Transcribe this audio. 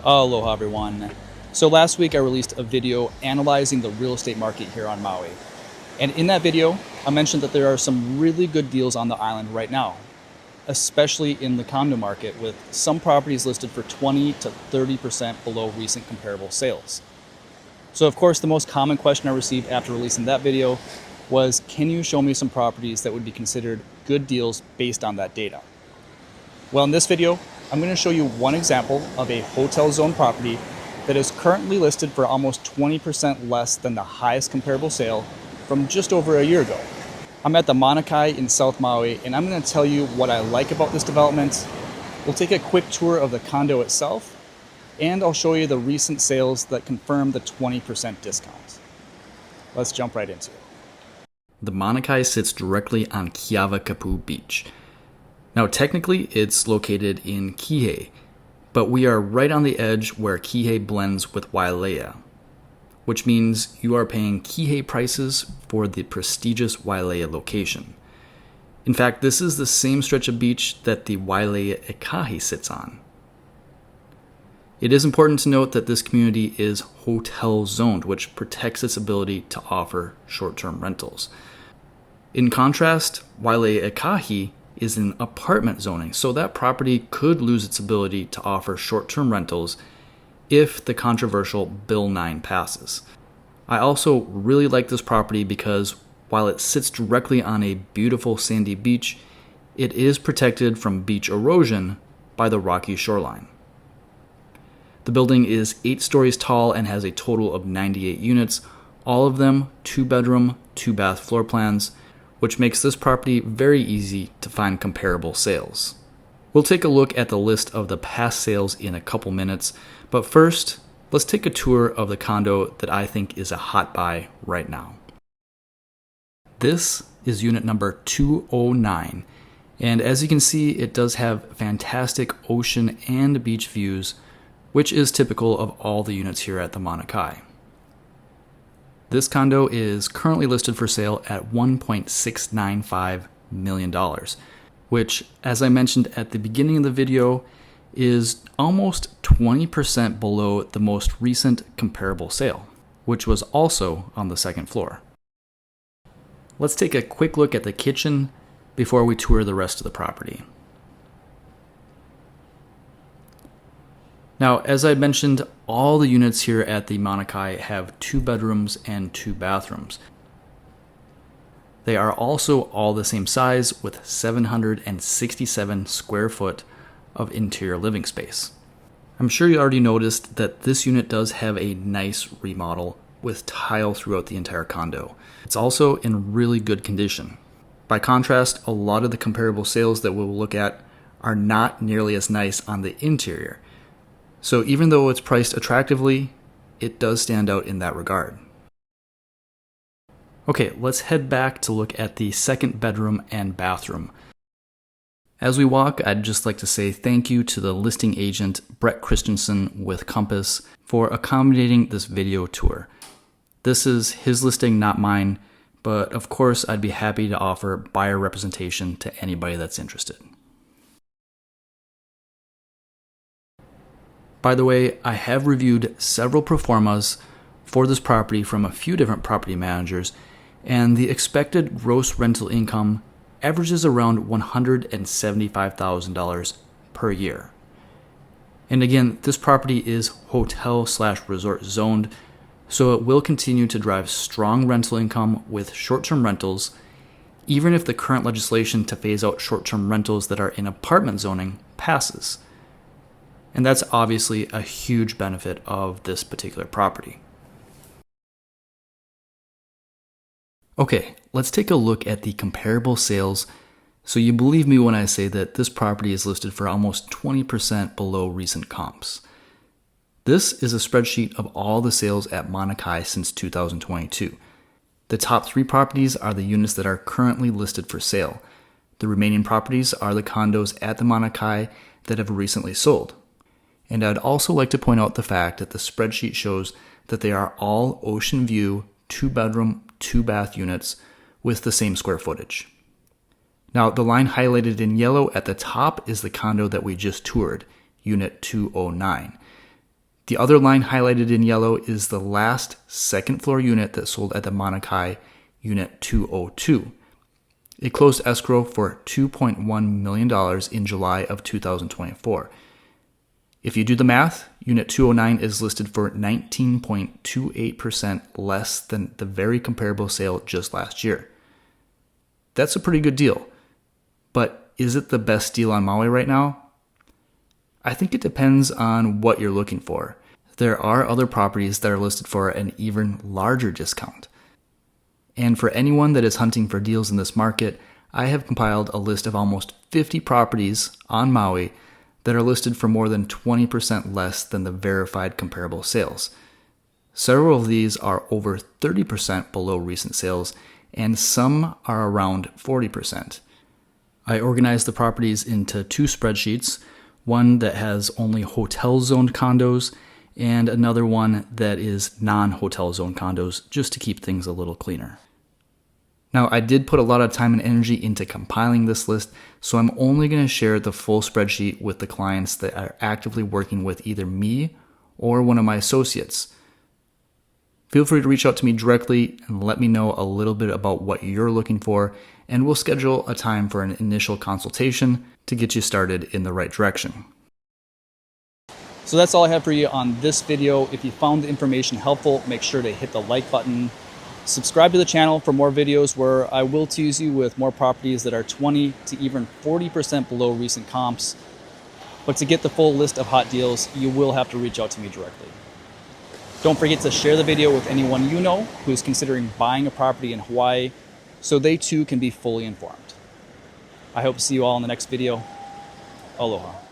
Aloha everyone. So last week I released a video analyzing the real estate market here on Maui. And in that video, I mentioned that there are some really good deals on the island right now, especially in the condo market, with some properties listed for 20 to 30% below recent comparable sales. So of course, the most common question I received after releasing that video was, can you show me some properties that would be considered good deals based on that data? Well, in this video, I'm going to show you one example of a hotel zone property that is currently listed for almost 20% less than the highest comparable sale from just over a year ago. I'm at the Mauna Kea in South Maui, and I'm going to tell you what I like about this development. We'll take a quick tour of the condo itself, and I'll show you the recent sales that confirm the 20% discount. Let's jump right into it. The Mauna Kea sits directly on Keawakapu Beach. Now technically it's located in Kihei, but we are right on the edge where Kihei blends with Wailea, which means you are paying Kihei prices for the prestigious Wailea location. In fact, this is the same stretch of beach that the Wailea Ekahi sits on. It is important to note that this community is hotel zoned, which protects its ability to offer short-term rentals. In contrast, Wailea Ekahi is in apartment zoning, so that property could lose its ability to offer short-term rentals if the controversial Bill 9 passes. I also really like this property because while it sits directly on a beautiful sandy beach, it is protected from beach erosion by the rocky shoreline. The building is 8 stories tall and has a total of 98 units, all of them 2-bedroom, 2-bath floor plans, which makes this property very easy to find comparable sales. We'll take a look at the list of the past sales in a couple minutes, but first, let's take a tour of the condo that I think is a hot buy right now. This is unit number 209, and as you can see, it does have fantastic ocean and beach views, which is typical of all the units here at the Mauna Kea. This condo is currently listed for sale at $1.695 million, which, as I mentioned at the beginning of the video, is almost 20% below the most recent comparable sale, which was also on the second floor. Let's take a quick look at the kitchen before we tour the rest of the property. Now, as I mentioned, all the units here at the Mauna Kea have 2 bedrooms and 2 bathrooms. They are also all the same size with 767 square foot of interior living space. I'm sure you already noticed that this unit does have a nice remodel with tile throughout the entire condo. It's also in really good condition. By contrast, a lot of the comparable sales that we'll look at are not nearly as nice on the interior. So even though it's priced attractively, it does stand out in that regard. Okay, let's head back to look at the second bedroom and bathroom. As we walk, I'd just like to say thank you to the listing agent, Brett Christensen with Compass, for accommodating this video tour. This is his listing, not mine, but of course I'd be happy to offer buyer representation to anybody that's interested. By the way, I have reviewed several pro formas for this property from a few different property managers, and the expected gross rental income averages around $175,000 per year. And again, this property is hotel/resort zoned, so it will continue to drive strong rental income with short-term rentals, even if the current legislation to phase out short-term rentals that are in apartment zoning passes. And that's obviously a huge benefit of this particular property. Okay, let's take a look at the comparable sales so you believe me when I say that this property is listed for almost 20% below recent comps. This is a spreadsheet of all the sales at Mauna Kea since 2022. The top 3 properties are the units that are currently listed for sale. The remaining properties are the condos at the Mauna Kea that have recently sold. And I'd also like to point out the fact that the spreadsheet shows that they are all ocean view, 2-bedroom, 2-bath units with the same square footage. Now, the line highlighted in yellow at the top is the condo that we just toured, Unit 209. The other line highlighted in yellow is the last second floor unit that sold at the Mauna Kea, Unit 202. It closed escrow for $2.1 million in July of 2024. If you do the math, Unit 209 is listed for 19.28% less than the very comparable sale just last year. That's a pretty good deal. But is it the best deal on Maui right now? I think it depends on what you're looking for. There are other properties that are listed for an even larger discount. And for anyone that is hunting for deals in this market, I have compiled a list of almost 50 properties on Maui that are listed for more than 20% less than the verified comparable sales. Several of these are over 30% below recent sales, and some are around 40%. I organized the properties into two spreadsheets, one that has only hotel-zoned condos and another one that is non-hotel zone condos, just to keep things a little cleaner. Now, I did put a lot of time and energy into compiling this list, so I'm only going to share the full spreadsheet with the clients that are actively working with either me or one of my associates. Feel free to reach out to me directly and let me know a little bit about what you're looking for, and we'll schedule a time for an initial consultation to get you started in the right direction. So that's all I have for you on this video. If you found the information helpful, make sure to hit the like button. Subscribe to the channel for more videos where I will tease you with more properties that are 20 to even 40% below recent comps. But to get the full list of hot deals, you will have to reach out to me directly. Don't forget to share the video with anyone you know who's considering buying a property in Hawaii, so they too can be fully informed. I hope to see you all in the next video. Aloha.